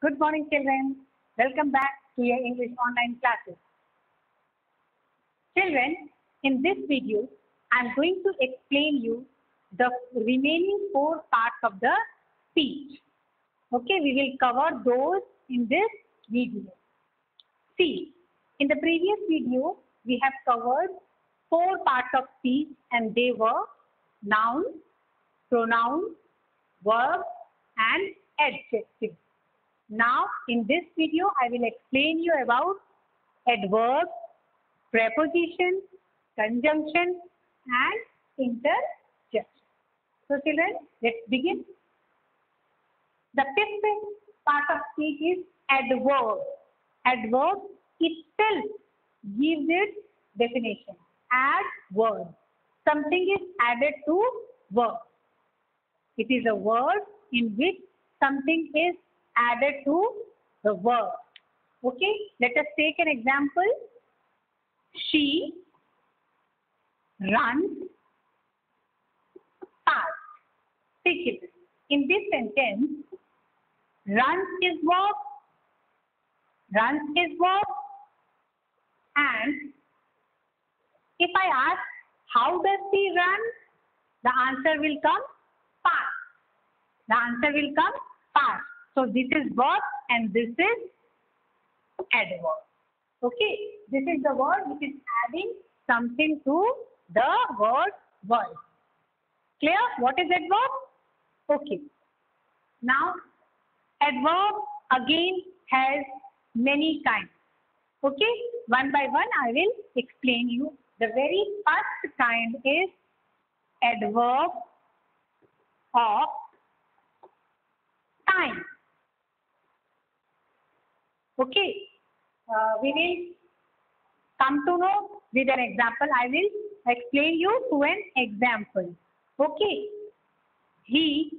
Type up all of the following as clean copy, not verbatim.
Good morning, children. Welcome back to your English online classes. Children, in this video, I'm going to explain you the remaining four parts of the speech. Okay, we will cover those in this video. See, in the previous video, we have covered four parts of speech and they were noun, pronoun, verb and adjective. Now, in this video, I will explain you about adverbs, preposition, conjunction, and interjection. So, children, let's begin. The fifth part of speech is adverb. Adverb itself gives its definition. Add word. Something is added to verb. It is a word in which something is added to the verb. Okay, let us take an example. She runs fast. Take it. In this sentence, runs is verb, and if I ask how does she run, the answer will come fast. The answer will come fast. So this is verb and this is adverb. Okay, this is the word which is adding something to the word world. Clear? What is adverb? Okay. Now, adverb again has many kinds. Okay, one by one I will explain you. The very first kind is adverb of time. Okay, we will come to know with an example. I will explain you to an example. Okay, he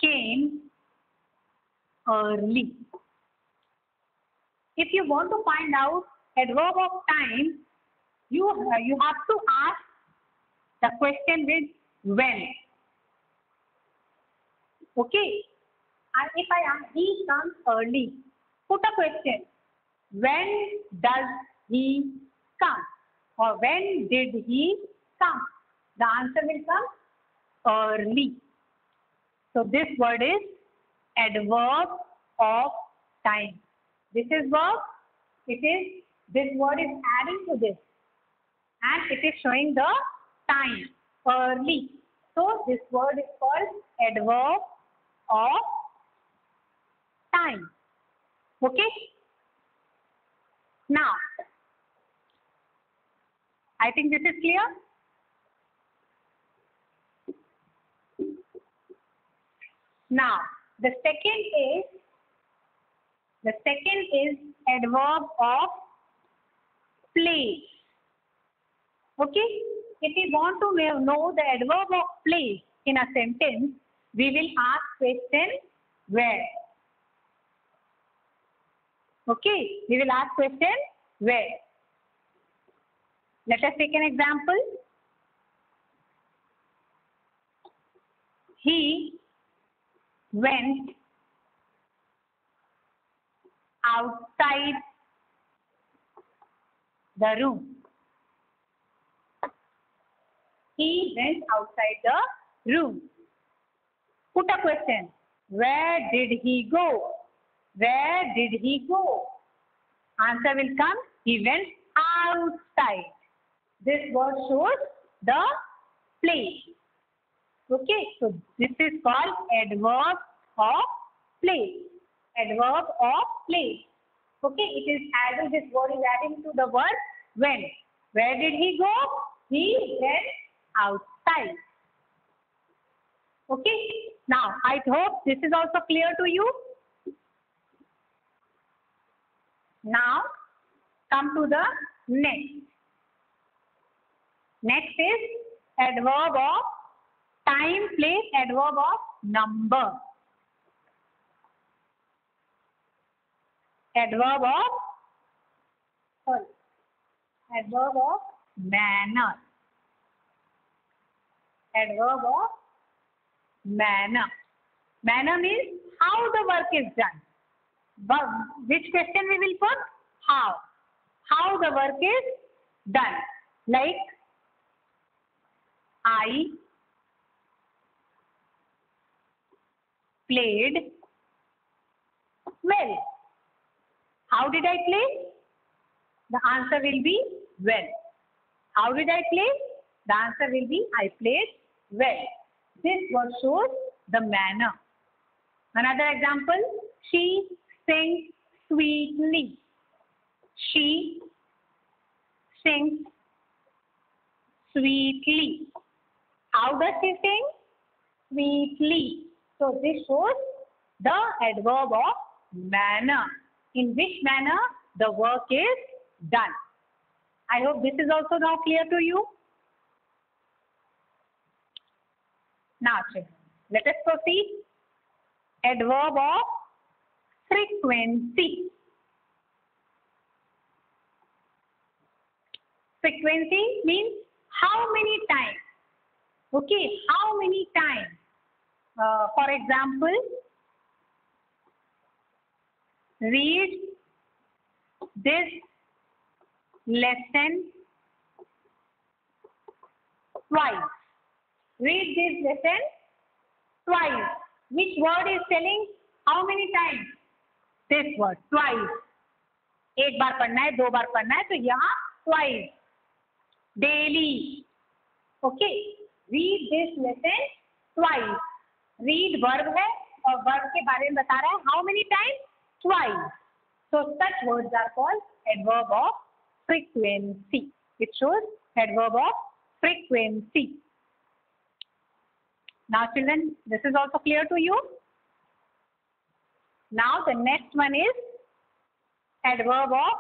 came early. If you want to find out adverb of time, you have to ask the question with when. Okay. And if I ask he comes early, put a question. When does he come? Or when did he come? The answer will come early. So this word is adverb of time. This is verb. This word is adding to this. And it is showing the time, early. So this word is called adverb of time. Okay? Now, I think this is clear. Now, the second is adverb of place. Okay? If we want to know the adverb of place in a sentence, we will ask question where. Okay, we will ask question where. Let us take an example. He went outside the room. He went outside the room. Put a question. Where did he go? Where did he go? Answer will come. He went outside. This word shows the place. Okay, so this is called adverb of place. Adverb of place. Okay, it is adding, this word is adding to the word when. Where did he go? He went outside. Okay, now I hope this is also clear to you. Now, come to the next. Next is adverb of time, place, adverb of number. Adverb of manner. Adverb of manner. Manner means how the work is done. Which question we will put? How. How the work is done. Like, I played well. How did I play? The answer will be well. How did I play? The answer will be I played well. This word shows the manner. Another example, she sings sweetly. She sings sweetly. How does she sing? Sweetly. So this shows the adverb of manner. In which manner the work is done. I hope this is also now clear to you. Now, children, let us proceed. Adverb of frequency. Frequency means how many times. Okay, how many times. For example, read this lesson twice. Read this lesson twice. Which word is telling how many times? This word, twice. एक बार पढ़ना है, दो बार पढ़ना है, तो यहाँ twice. Daily. Okay. Read this lesson twice. Read verb है और verb के बारे में बता रहा है how many times? Twice. So such words are called adverb of frequency. It shows adverb of frequency. Now children, this is also clear to you. Now the next one is adverb of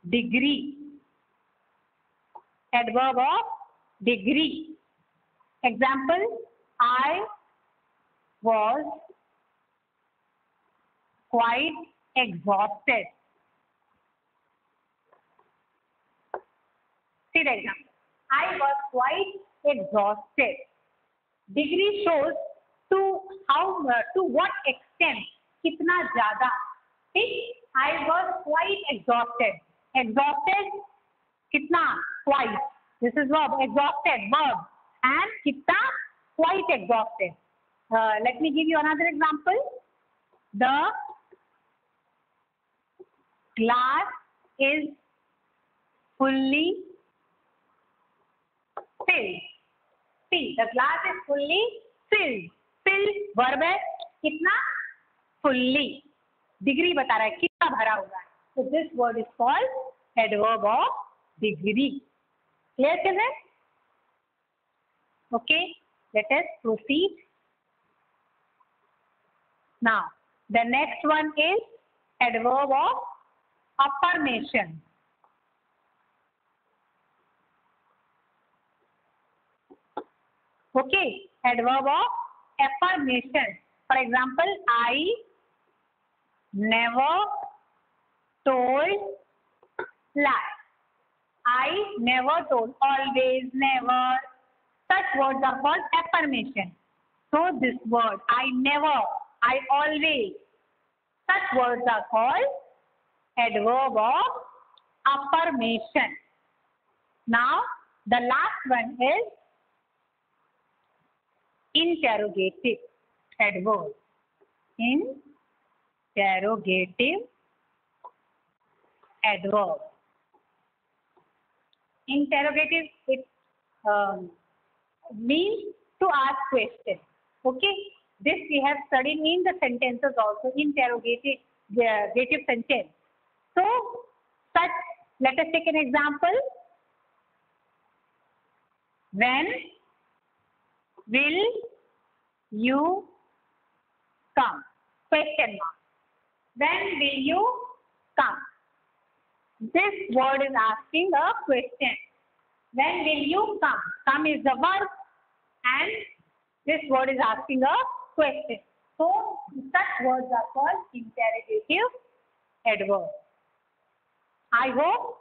degree. Adverb of degree. Example, I was quite exhausted. See the example. I was quite exhausted. Degree shows to what extent, कितना ज़्यादा. See, I was quite exhausted. Exhausted, कितना? Quite. This is verb. Exhausted, verb. And कितना? Quite exhausted. Let me give you another example. The glass is fully filled. See, the glass is fully filled. Filled verb है कितना? Fully. Degree बता रहा है कितना भरा हुआ है. So this word is called adverb of degree. Clear children? Okay. Let us proceed. Now, the next one is adverb of affirmation. Okay, adverb of affirmation. For example, I never told lie. I never told, always, never. Such words are called affirmation. So this word, I never, I always. Such words are called adverb of affirmation. Now, the last one is interrogative adverb. Interrogative adverb. Interrogative, it means to ask questions. Okay, this we have studied in the sentences also. Interrogative sentence. So, such, let us take an example. When will you come? Question mark. When will you come? This word is asking a question. When will you come? Come is the verb and this word is asking a question. So, such words are called interrogative adverbs. I hope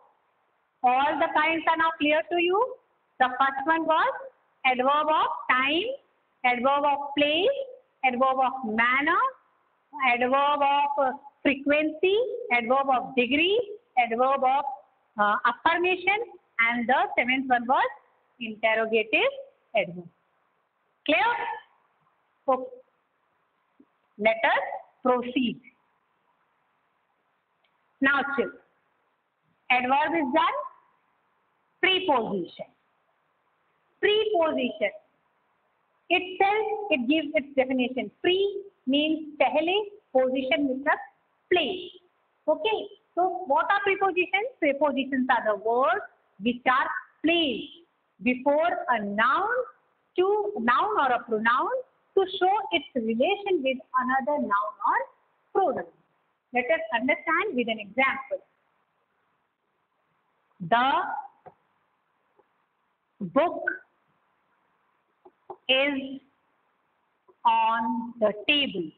all the kinds are now clear to you. The first one was adverb of time, adverb of place, adverb of manner, adverb of frequency, adverb of degree, adverb of affirmation, and the seventh one was interrogative adverb. Clear? Okay. Let us proceed. Now, children, adverb is done. Preposition. Preposition itself, it gives its definition. Pre means pehle, position means place. Okay, so what are prepositions? Prepositions are the words which are placed before a noun or a pronoun to show its relation with another noun or pronoun. Let us understand with an example. The book is on the table.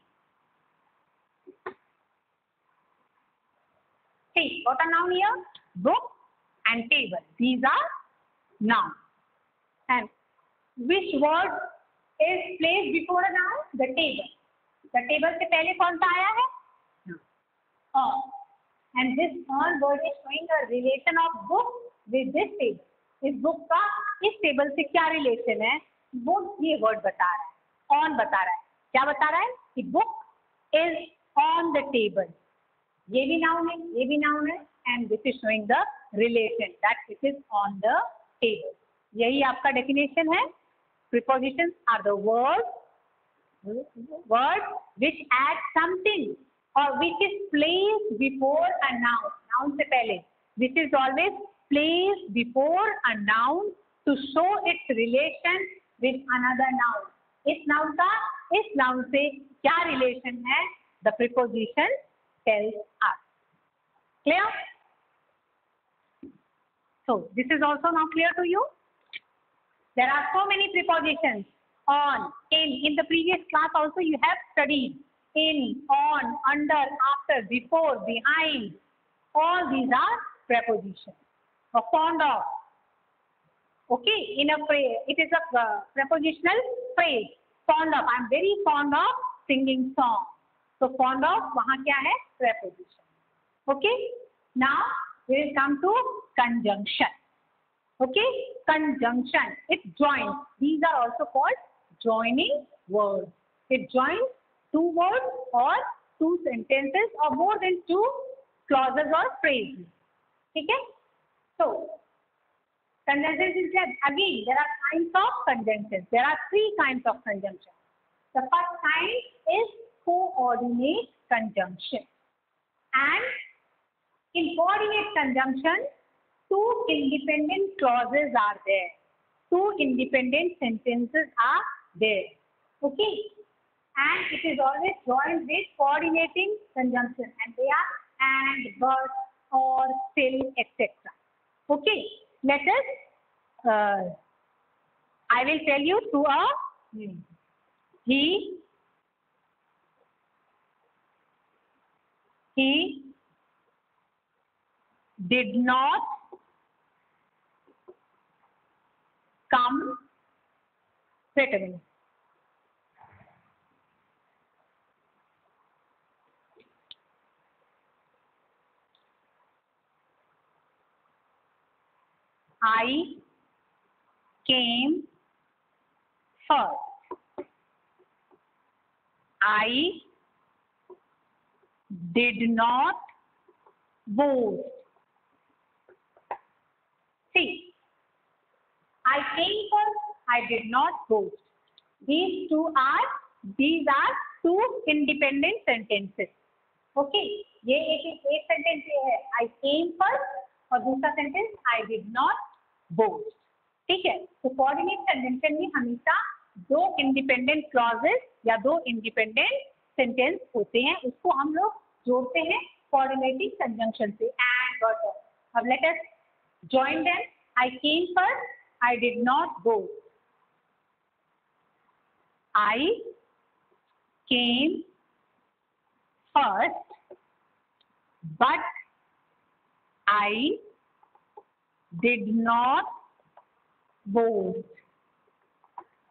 See, what are noun here? Book and table. These are nouns. And which word is placed before a noun? The table. The table से पहले कौन सा आया है? On. And this on word is showing a relation of book with this table. इस book का इस table से क्या relation है? वो ये word बता रहा है. On बता रहा है. क्या बता रहा है? कि book is on the table. ये भी noun है, ये भी noun है, and this is showing the relation that it is on the table. यही आपका definition है. Prepositions are the words which add something or which is placed before a noun. Noun से पहले. This is always placed before a noun to show its relation with another noun. इस noun का इस noun से क्या relation है? The preposition tells us. Clear? So this is also now clear to you. There are so many prepositions. On, in the previous class also you have studied. In, on, under, after, before, behind. All these are prepositions. Or fond of. Okay, in a phrase, it is a prepositional phrase. Fond of. I am very fond of singing song. So fond of, वहाँ क्या है? Preposition. Okay. Now we will come to conjunction. Okay, conjunction. It joins. These are also called joining words. It joins two words or two sentences or more than two clauses or phrases. Okay. So conjunctions is that again there are kinds of conjunctions. There are three kinds of conjunctions. The first kind is coordinate conjunction, and in coordinate conjunction, two independent clauses are there. Two independent sentences are there. Okay. And it is always joined with coordinating conjunction. And they are and, but, or, still, etc. Okay. Let us, I will tell you through a he did not come. Wait a minute. I came first. I did not boast. See, I came first, I did not boast. These are two independent sentences. Okay, ये एक sentence ये है I came first और दूसरा sentence I did not boast. ठीक है, तो coordinate conjunction में हमेशा दो independent clauses या दो independent sentence होते हैं, उसको हम लोग जोड़ते हैं coordinating conjunction से and but or. अब let us join them. I came first, I did not boast. I came first, but I did not boast.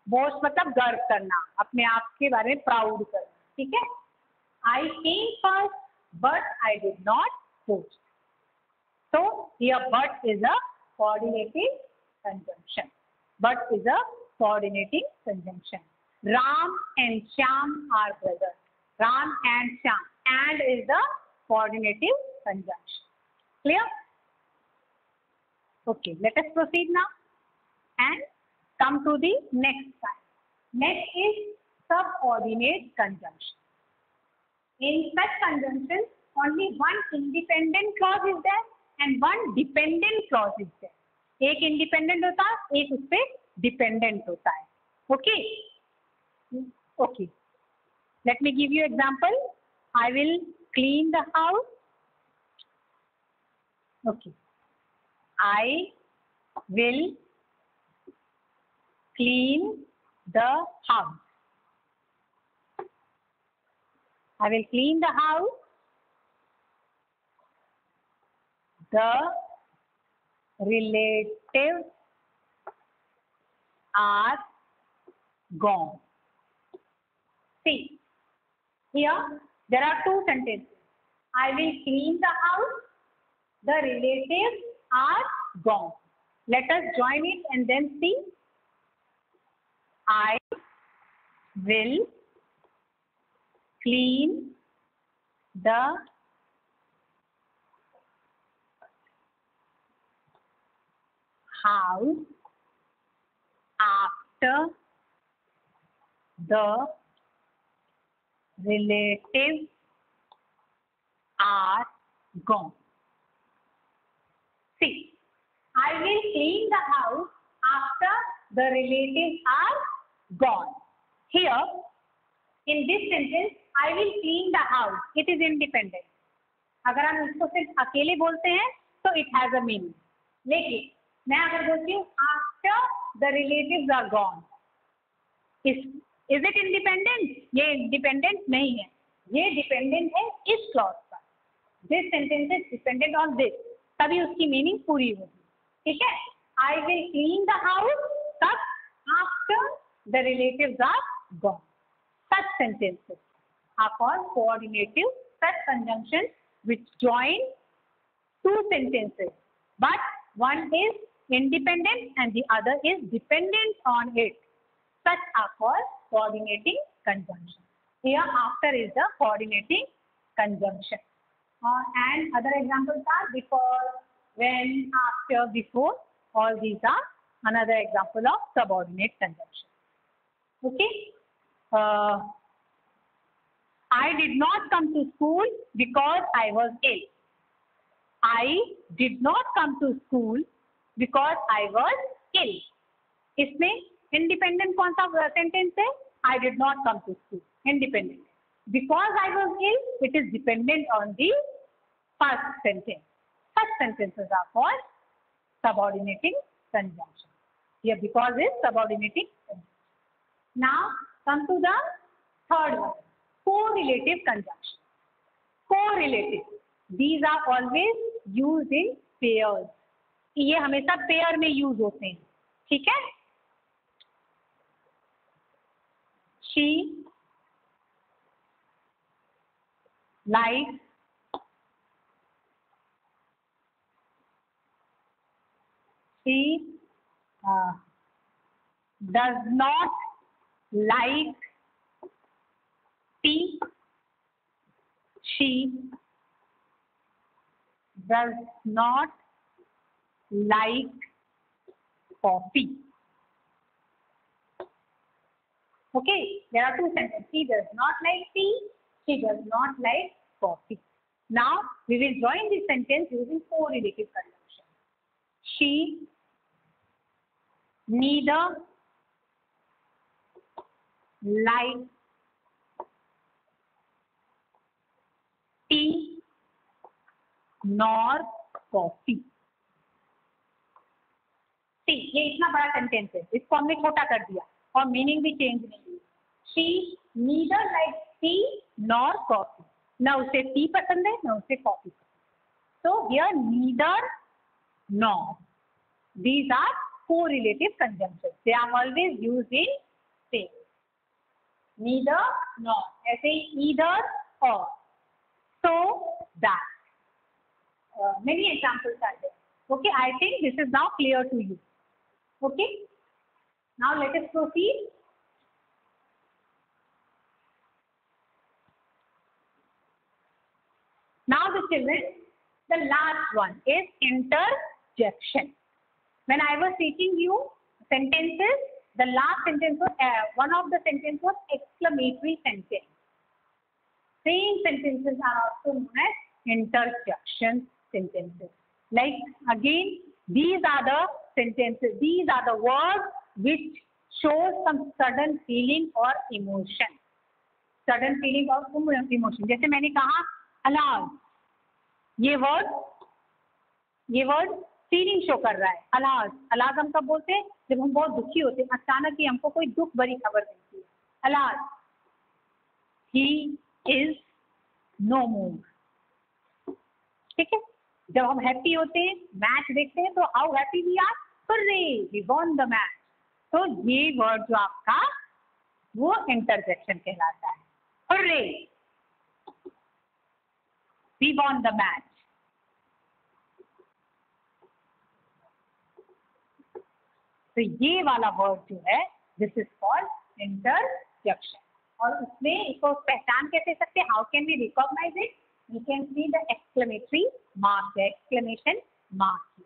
Boast मतलब गर्व करना, अपने आप के बारे में प्राउड करना. ठीक है, I came first, but I did not post. So here but is a coordinating conjunction. But is a coordinating conjunction. Ram and Shyam are brothers. Ram and Shyam. And is the coordinating conjunction. Clear? Okay, let us proceed now and come to the next side. Next is subordinate conjunction. In such conjunctions, only one independent clause is there and one dependent clause is there. एक independent होता है, एक उस पे dependent होता है. Okay? Okay. Let me give you example. I will clean the house. Okay. I will clean the house. I will clean the house. The relatives are gone. See, here there are two sentences. I will clean the house. The relatives are gone. Let us join it and then see. I will clean the house after the relatives are gone. See, I will clean the house after the relatives are gone. Here, in this sentence, I will clean the house. It is independent. अगर हम इसको सिर्फ अकेले बोलते हैं तो it has a meaning. लेकिन मैं अगर बोलती हूँ after the relatives are gone, is it independent? ये independent नहीं है. ये dependent है इस clause पर. This sentence is dependent on this. तभी उसकी मीनिंग पूरी होगी. ठीक है? I will clean the house तब after the relatives are gone. Such sentences are called coordinative such conjunctions which join two sentences, but one is independent and the other is dependent on it. Such are called coordinating conjunctions. Here after is the coordinating conjunction. And other examples are before, when, after, before. All these are another example of subordinate conjunction. Okay. I did not come to school because I was ill. I did not come to school because I was ill. इसमें independent कौन सा sentence है? I did not come to school. Independent. Because I was ill, it is dependent on the first sentence. Such sentences are called subordinating conjunction. Here because is subordinating conjunction. Now come to the third one. Correlative conjunction. Correlative. These are always used in pairs. ये हमेशा pair में use होते हैं. ठीक है? She likes does not like tea. She does not like coffee. Okay, there are two sentences. She does not like tea. She does not like coffee. Now we will join this sentence using correlative conjunction. She neither likes tea nor coffee. See, ये इतना बड़ा sentence है, इसको हमने छोटा कर दिया और मीनिंग भी चेंज नहीं हुई. She neither likes tea nor coffee. ना उसे टी पसंद है ना उसे कॉफी पसंद. So here neither nor. These are correlative conjunctions. They are always used in pairs. Neither nor. ऐसे ही either or. So that. Many examples are there. Okay, I think this is now clear to you. Okay, now let us proceed. Now the children, the last one is interjection. When I was teaching you sentences, the last sentence was, one of the sentences was exclamatory sentence. Same sentences are also known as interjection sentences. Like again, these are the sentences, these are the words which show some sudden feeling or emotion. Sudden feeling or emotion. जैसे मैंने कहा alarm, ये word feeling show कर रहा है. अलाज हम कब बोलते हैं? जब हम बहुत दुखी होते हैं, अचानक ही हमको कोई दुख भरी खबर मिलती है. अलाज, ही इज नो मोर. ठीक है. जब हम हैप्पी होते हैं, मैच देखते हैं, तो how happy we are, hurray we won the match. तो ये वर्ड जो आपका वो इंटरजेक्शन कहलाता है. Hurray we won the match. तो ये वाला वर्ड जो है दिस इज कॉल्ड इंटरजेक्शन. और उसमें इसको पहचान कैसे सकते हैं? How can we recognise it? You can see the exclamatory mark, exclamation mark.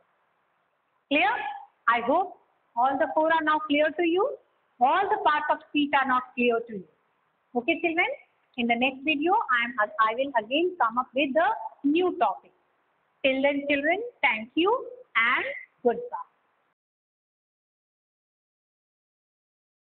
Clear? I hope all the four are now clear to you. All the parts of speech are not clear to you. Okay, children. In the next video, I will again come up with the new topic. Till then, children, thank you and goodbye.